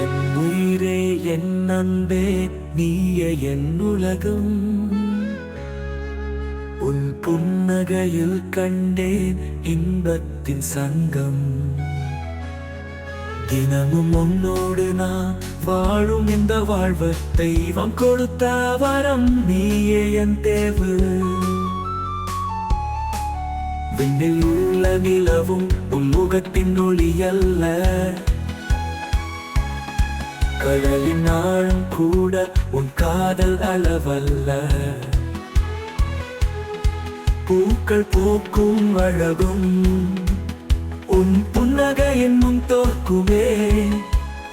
என் உயிரே என் அன்பே நீயே என் உலகம். உன் புன்னகையில் கண்டேன் இன்பத்தின் சங்கம். தினமும் உன்னோடு நான் வாழும் இந்த வாழ்வு தெய்வம் கொடுத்த வரம். நீயே என் தேவு. விண்ணில் உள்ள நிலவும் உன் முகத்தின் ஒளி அல்ல. கடலின் ஆழம் கூட உன் காதல் அளவல்ல. பூக்கள் பூக்கும் அழகும் உன் புன்னகை என்னும் தோற்குமே.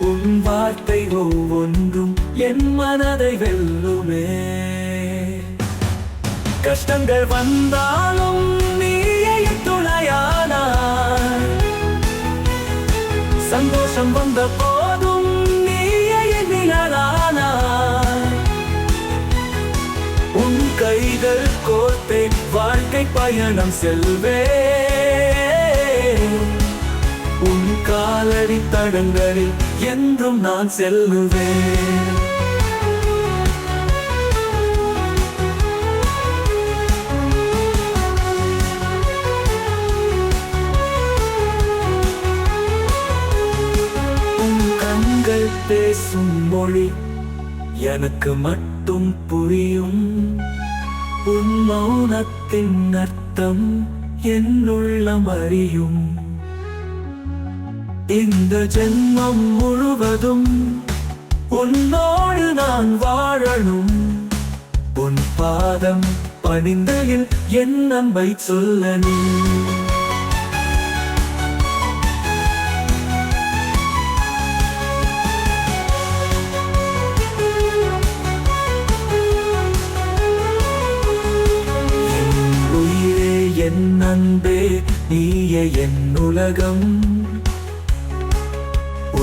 உன் வார்த்தை ஒவ்வொன்றும் என் மனதை வெல்லுமே. கஷ்டங்கள் வந்தாலும் நீயே துணையானாய். சந்தோஷம் வந்த போதும் நீயே நிழலானாய். உன் கைகள் கோர்த்தே வாழ்க்கை பயணம் செல்வே. உன் காலடி தடங்களில் என்றும் நான் செல்லுவேன். உன் கண்கள் பேசும் மொழி எனக்கு மட்டும் புரியும். உன் மௌனத்தின் அர்த்தம் என் உள்ளம் அறியும். இந்த ஜென்மம் முழுவதும் உன்னோடு நான் வாழணும். உன் பாதம் பணிந்தையில் என் அன்பை சொல்லணும். என் உயிரே என் அன்பே நீயே என் உலகம்.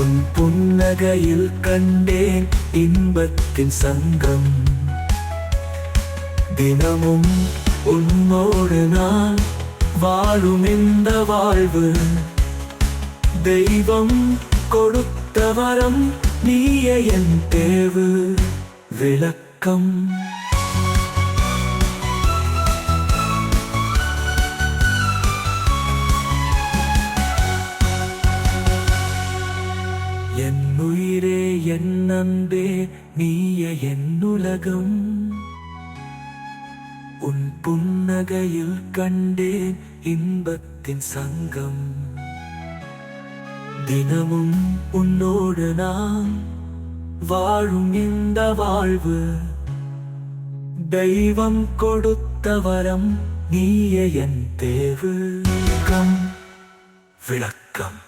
உன் புன்னகையில் கண்டேன் இன்பத்தின் சங்கம். தினமும் உன்னோடு நான் வாழும் இந்த வாழ்வு தெய்வம் கொடுத்த வரம். நீயே என் தேவு விளக்கம். என் உயிரே என் அன்பே நீயே என் உலகம். உன் புன்னகையில் கண்டேன் இன்பத்தின் சங்கம். தினமும் உன்னோடு நான் வாழும் இந்த வாழ்வு தெய்வம் கொடுத்த வரம். நீயே என் தேவு விளக்கம்.